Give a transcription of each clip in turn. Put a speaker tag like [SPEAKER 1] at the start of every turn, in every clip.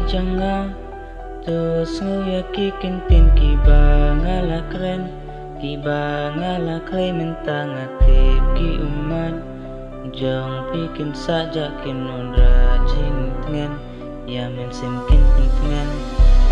[SPEAKER 1] jangan terus ngeyakin tin kiba ngalah keren kiba ngalah klaim mentang aktif ki umat jong bikin saja kinun rajin dengan ya mensimkin pentingan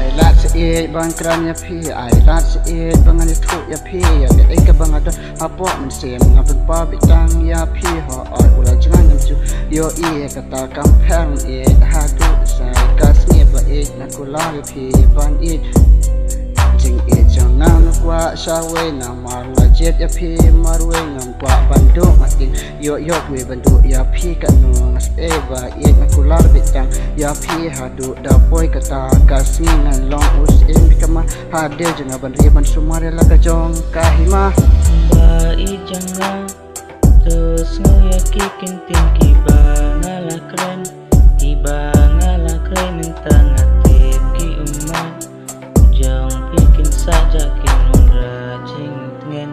[SPEAKER 2] ai lat se bang kran ya phi ai lat se bang ani thu ya phi ya de ka bang ada apo men sem ngapun pa bitang ya phi ho ai ula jangan namju yo kata kampang ha tu sai kasni ba na kula phi ban jing jangan kwa shawe na marwa jet ya phi marwe ngam kwa bandu matin yo we bandu ya phi kanu nas ba na kula bitang ya phi hadu da boy kata kasni ngan long us bikama hade janga ban riban sumare la ka jong kahima
[SPEAKER 1] ba jangan terus ngeyakin tin kiba ngalah keren kiba ngalah klaim mentang aktif ki umat jong bikin saja kinun rajin dengan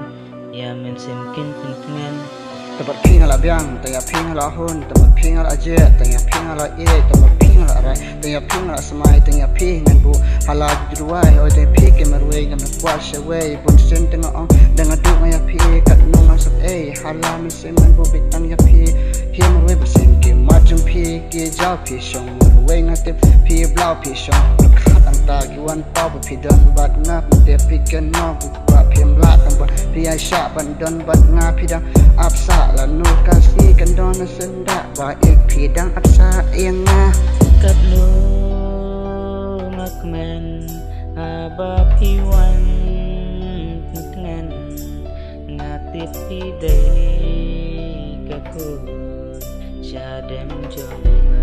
[SPEAKER 1] ya mensimkin pentingan
[SPEAKER 2] tempat ping ala biang tanya ping ala hun tempat ping ala aje tanya ping ala tempat ping ala arai tanya ping ala semai tanya ping ngan bu hala juruai oi tanya ping ke marwei ngam kwa shawei pun sen tengah ong dengan du ngaya ping kat nong masuk hala mi sen ngan bu bitang ya ping hi marwei besen ke majum ping ke jau ping shong marwei ngatip ping blau ping shong khat ang ta ki wan pau bu pidan bat ngap te piken no bu kwa ping la tang ba pi ai sha ban don bat nga pidang apsa la nu kasih kendon senda ba pidang apsa yang nga
[SPEAKER 1] kat lu makmen aba piwan pentingan ngatip ide kaku jadem jong